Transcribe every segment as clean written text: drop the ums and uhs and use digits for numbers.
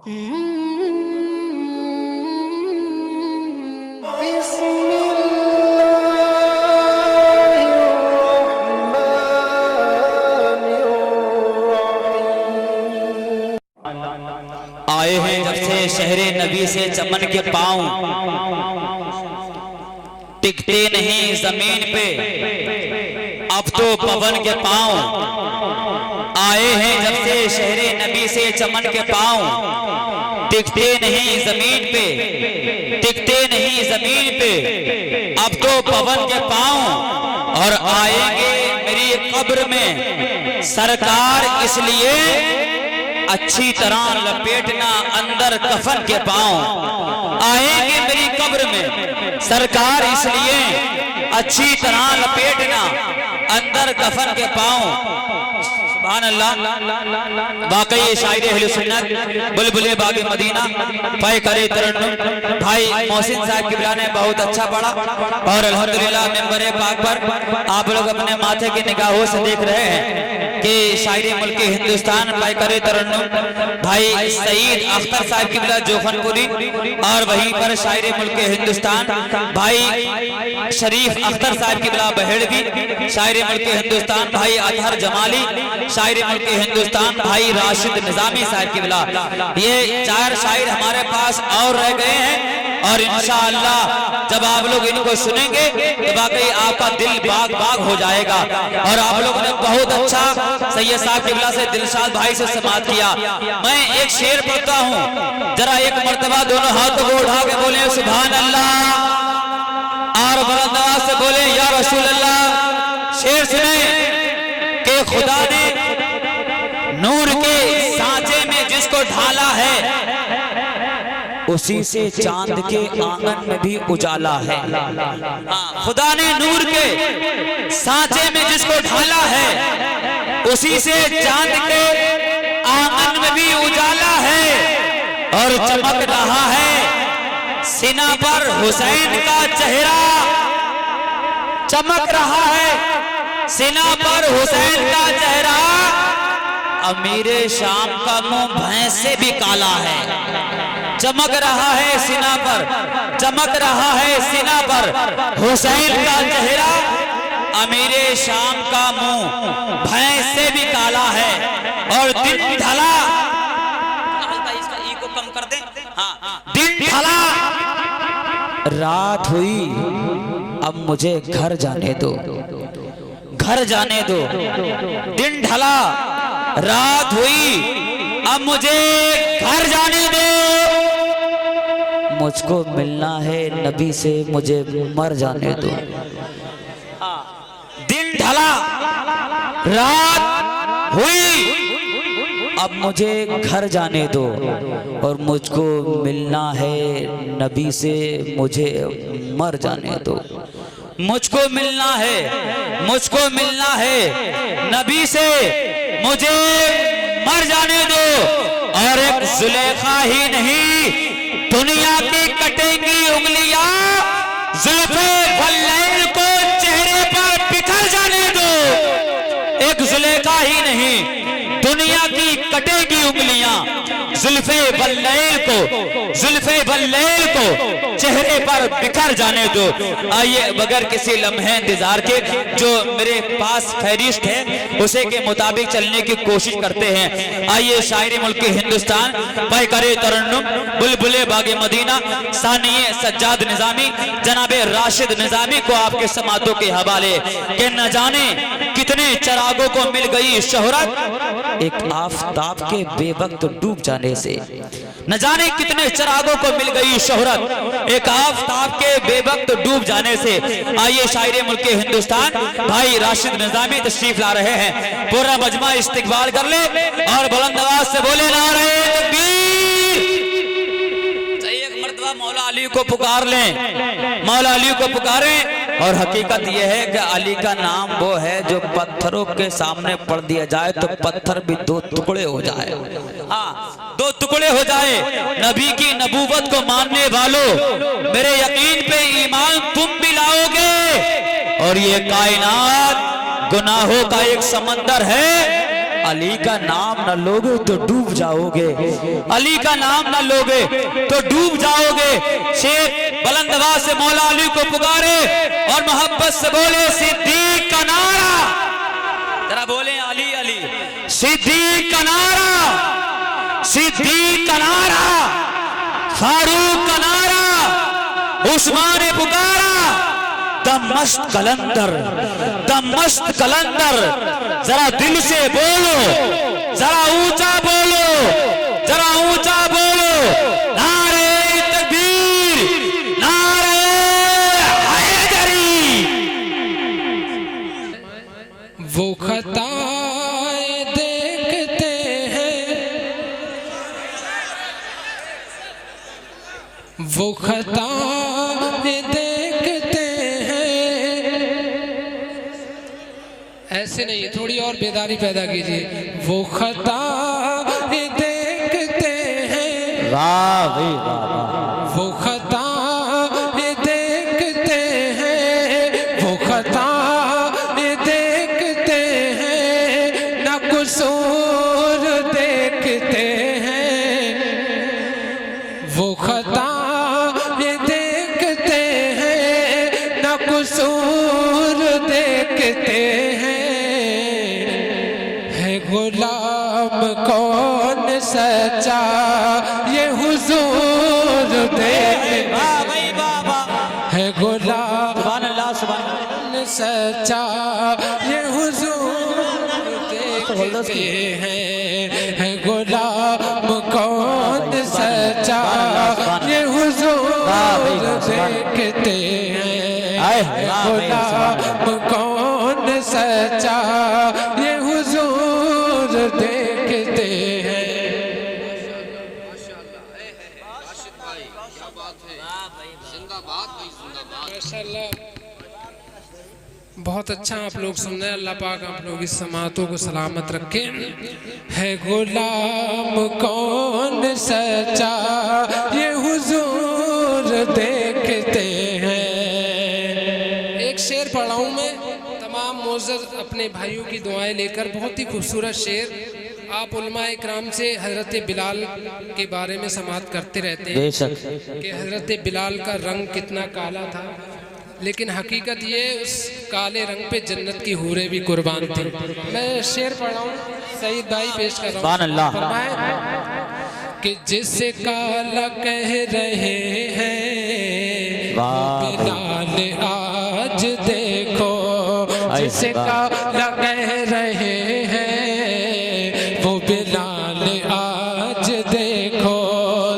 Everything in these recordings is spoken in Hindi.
आए हैं जब से शहरे नबी से चमन के पांव, टिकते नहीं जमीन पे अब तो पवन के पांव। आए हैं जब से शहरे नबी से चमन के पांव, टिकते नहीं जमीन पे, टिकते नहीं जमीन पे अब तो पवन के पांव। और आएंगे मेरी कब्र में सरकार इसलिए अच्छी तरह लपेटना अंदर कफन के पांव। आएंगे मेरी कब्र में सरकार इसलिए अच्छी तरह लपेटना अंदर कफन के पांव। सुभान अल्लाह। वाकई शायरे अहले सुन्नत बुलबुले बागे मदीना पाए करे तरन्नुम भाई मोहसिन साहब किबला ने बहुत अच्छा पढ़ा। और अल्हम्दुलिल्लाह मेंबरे पाक पर आप लोग अपने माथे की निगाहों से देख रहे हैं कि शायरे मुल्क हिंदुस्तान पाए करे तरन्नुम भाई सईद अख्तर साहब किबला जोखनपुरी, और वहीं पर शायरे मुल्क हिंदुस्तान भाई शरीफ अख्तर साहब किबला बहेड़वी, शायरे मुल्क हिंदुस्तान भाई अतहर जमाली, शायरे मुल्क हिंदुस्तान भाई राशिद निजामी साहब किबला। ये 4 शायर हमारे पास और रह गए हैं। और इंशाअल्लाह जब आप लोग इनको सुनेंगे तो वाकई आपका दिल बाग बाग हो जाएगा। और आप लोगों ने बहुत अच्छा सैयद साहब किबला से दिलशाद भाई से समाअत किया। मैं एक शेर पढ़ता हूँ, जरा एक मर्तबा दोनों हाथों को उठा के बोले सुभान अल्लाह, और बुलंद आवाज से बोले या रसूल अल्लाह। शेर सुने कि खुदा ने नूर के सांचे में जिसको ढाला है उसी से चांद के आंगन में भी उजाला है। हाँ, खुदा ने नूर के सांचे में जिसको ढाला है उसी से चांद के आंगन में भी उजाला है। और चमक रहा है सीना पर हुसैन का चेहरा, चमक रहा है सीना पर हुसैन का चेहरा। अमीरे शाम का मुंह भैंस से भी काला है। चमक रहा है सीना पर, चमक रहा है सीना पर हुसैन का चेहरा। अमीरे शाम का मुंह भैंस से भी काला है। और दिन ढला, इसका ई को कम कर दे। हाँ, दिन ढला रात हुई अब मुझे घर जाने दो, घर जाने दो। दिन ढला रात हुई अब मुझे घर जाने दो। मुझको मिलना है नबी से, मुझे मर जाने दो। दिन ढला रात हुई अब मुझे घर जाने दो। और मुझको मिलना है नबी से, मुझे मर जाने दो। मुझको मिलना है, मुझको मिलना है नबी से, मुझे मर जाने दो। और एक जुलेखा ही नहीं दुनिया की कटेंगी उंगलियां, जुल्फे वल्लैल को चेहरे पर बिखर जाने दो। एक जुलेखा ही नहीं दुनिया की कटेगी उंगलियां, जुल्फे वल्लैल को, जुल्फे वल्लैल को चेहरे पर बिखर जाने दो। आइए बगैर किसी लम्हे इंतजार के जो मेरे पास फहरिस्त है उसे के मुताबिक चलने की कोशिश करते हैं। आइए शायरी मुल्क हिंदुस्तान पाए करे तरन्नुम बुलबुले बागे मदीना सानिए सज्जाद निजामी जनाबे राशिद निजामी को आपके समातों के हवाले के न जाने कितने चरागों को मिल गई शोहरत एक आफताब के बेवक्त डूब जाने से। न जाने कितने चरागों को मिल गई शोहरत एक आफताब के बेवक्त डूब जाने से। आइए शायरे मुल्क हिंदुस्तान भाई राशिद निजामी तशरीफ ला रहे हैं। पूरा मजमा इस्तकबाल कर ले और बुलंद आवाज से बोले नारे तकबीर। एक मर्तबा मौला अली को पुकार लें, मौला अली को पुकारें। और हकीकत यह है कि अली का नाम वो है जो पत्थरों के सामने पढ़ दिया जाए तो पत्थर भी 2 टुकड़े हो जाए। हाँ, 2 टुकड़े हो जाए। नबी की नबूवत को मानने वालों मेरे यकीन पे ईमान तुम भी लाओगे। और ये कायनात गुनाहों का एक समंदर है, अली का नाम न लोगे तो डूब जाओगे, अली का नाम न लोगे तो डूब जाओगे। शेख बुलंद आवाज से मौला अली को पुकारे और मोहब्बत से बोले सिद्दीक का नारा, जरा बोले अली अली। सिद्दीक का नारा, सिद्दीक का नारा, फारूक का नारा, उस्मान ने पुकारा, दमश्क कलंदर, दमश्क कलंदर। जरा दिल से बोलो, जरा ऊंचा बोलो, जरा ऊंचा बोलो, नारे तकबीर, नारे हैदरी। वो खताएं देखते हैं, वो खताएं देखते हैं। ऐसे नहीं, थोड़ी और बेदारी पैदा कीजिए। वो खताएं देखते हैं, वाह भाई वाह, वो खताएं देखते हैं, वो खताएं देखते हैं, न कसूर देखते हैं। वो खताएं देखते हैं, न कसूर देखते हैं। है गुलाम कौन सच्चा ये हुजूर देखते, वाह भाई वाह वाह, है गुलाम सुभान अल्लाह सुभान अल्लाह। सच्चा ये हुजूर देखते हैं, है गुलाम कौन सच्चा ये हुजूर देखते हैं, है गुलाम कौन सच्चा ये हुजूर देखते हैं। बहुत अच्छा आप लोग सुन रहे हैं। अल्लाह पाक आप लोग इस समातों को सलामत रखे। है गुलाम कौन सच्चा ये हुजूर देखते हैं। एक शेर पढ़ा हूँ मैं, तमाम मोअज़्ज़ज़ अपने भाइयों की दुआएं लेकर। बहुत ही खूबसूरत शेर। आप उलमाए इकराम से हज़रत बिलाल के बारे में समात करते रहते हैं कि हज़रत बिलाल का रंग कितना काला था, लेकिन हकीकत ये उस काले रंग पे जन्नत की हूरें भी कुर्बान थी। मैं शेर पढ़ रहा हूँ, सईद भाई पेश कर रहा हूँ। फरमाए कि जिसे काला कह रहे हैं वो बिलाल आज देखो, जिसे काला कह रहे हैं वो बिलाल आज देखो।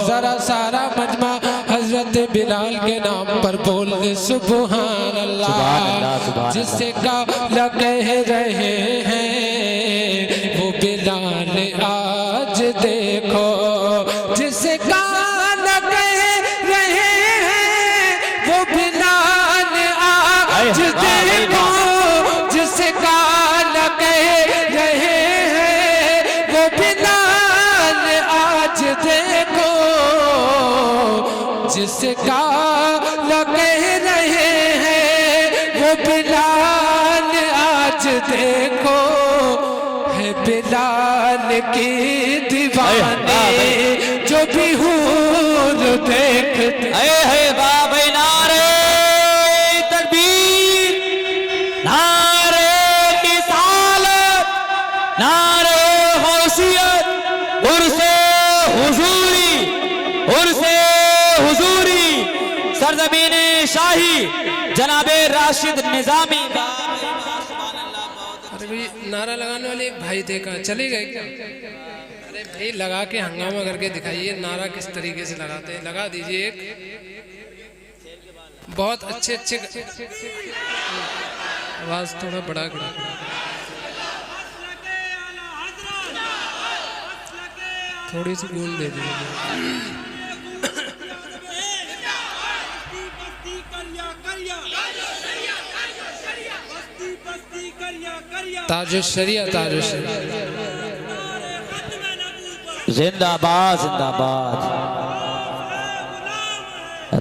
जरा सारा मजमा हजरत बिलाल के नाम पर बोल सुभान अल्लाह। जिसे काला कह रहे हैं वो बिलाल आज देखो, जिसे काला कह रहे हैं वो बिलाल आज देखो, जिसे काला कह रहे हैं वो बिलाल आज देखो, जिसे काला कह रहे हैं वो बिलाल आज देखो। है बिलाल की दीवाने जो भी हूर देखते है बाबा। नारे तकबीर, नारे रिसालत, नारे गौसियत, उर्से हुजूरी, उर्से हुजूरी, सरजमीने शाही जनाबे राशिद निजामी। अरे भाई नारा लगाने वाले एक भाई थे, कहाँ चले गए क्या? अरे भाई लगा के हंगामा करके दिखाइए नारा किस तरीके से लगाते हैं। लगा दीजिए एक, बहुत अच्छे अच्छे। आवाज थोड़ा बड़ा करो। थोड़ी सी गूंज दे दीजिए। ताजो शरिया, ताजो शरिया। जिंदाबाद जिंदाबाद,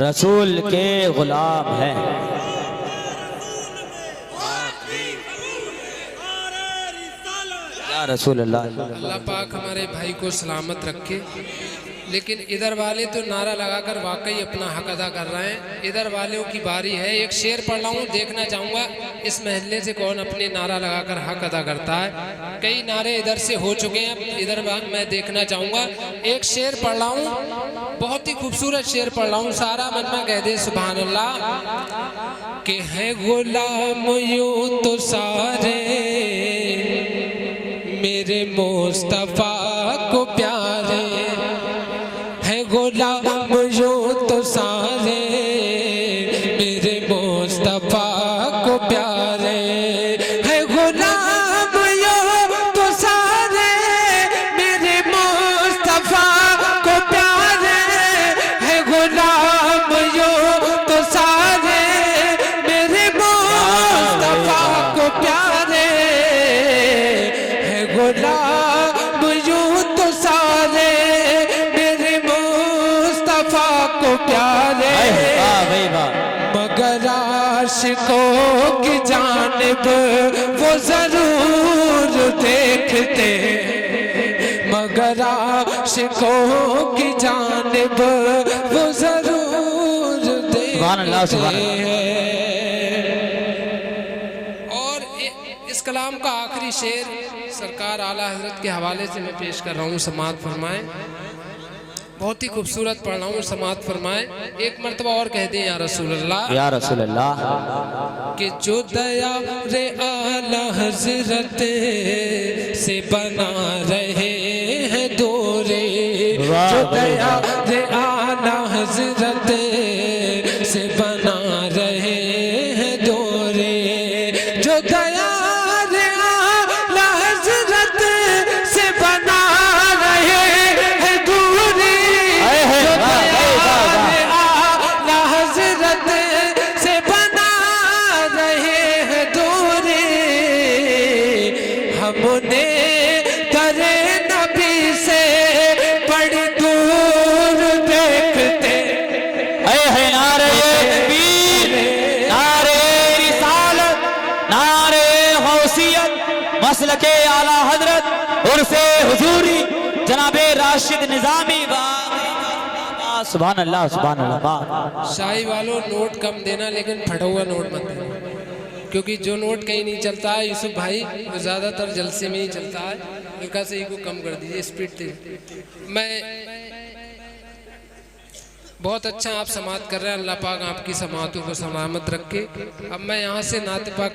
रसूल के गुलाम हैं। रसूल अल्लाह। अल्लाह पाक हमारे भाई को सलामत रखे। लेकिन इधर वाले तो नारा लगाकर वाकई अपना हक अदा कर रहे हैं। इधर वालों की बारी है। एक शेर पढ़ रहा हूँ, देखना चाहूँगा इस महल्ले से कौन अपने नारा लगाकर हक अदा करता है। कई नारे इधर से हो चुके हैं, इधर मैं देखना चाहूँगा। एक शेर पढ़ रहा हूँ, बहुत ही खूबसूरत शेर पढ़ रहा हूँ, सारा मन में कह दे सुभान अल्लाह। कि है गुलाम यूं तो सारे मेरे मुस्तफा को प्यारे, है गुलाम यूं तो सारे मेरे मुस्तफा को प्यारे, है गुलाम यूं तो सारे मेरे मुस्तफा को प्यारे, है गुलाम यूं तो सारे मेरे मुस्तफा को प्यारे, है गुलाम यूं तो सारे मेरे मुस्तफा को प्यारे। मगर आशिकों की जानिब वो जरूर देखते, मगर आशिकों की जानिब वो जरूर देखते हैं। और इस कलाम का आखिरी शेर सरकार आला हजरत के हवाले से मैं पेश कर रहा हूँ, समाअत फरमाएं। बहुत ही खूबसूरत पढ़ रहा हूँ, समाअत फरमाएं। एक मर्तबा और कह दें या रसूल अल्लाह, या रसूल अल्लाह। कि जो दया रे आला हजरत से बना रहे हैं दूरे, जो दया रे आला हजरत से बना रहे हैं दूरे, जो दया रे आला हजरत से बना रहे हैं दूरे, जो दया रे आला हजरत से बना रहे हैं दूरे, हमने दरे नबी से बड़ी दूर देखते। नारे तकबीर, नारे रिसालत, नारे गौसियत, मसलके आला हजरत उर्से हुजूरी जनाबे राशिद निजामी। सुभान अल्लाह, सुभान अल्लाह। शाही वालों नोट कम देना, लेकिन फटा हुआ नोट मत देना, क्योंकि जो नोट कहीं नहीं चलता है यूसुफ भाई, वो ज़्यादातर जलसे में ही चलता है। इनका से ही को कम कर दीजिए, स्पीड दे। मैं बहुत अच्छा आप समाअत कर रहे हैं, अल्लाह पाक आपकी समाअतों को सलामत रखे। अब मैं यहाँ से नाते पाक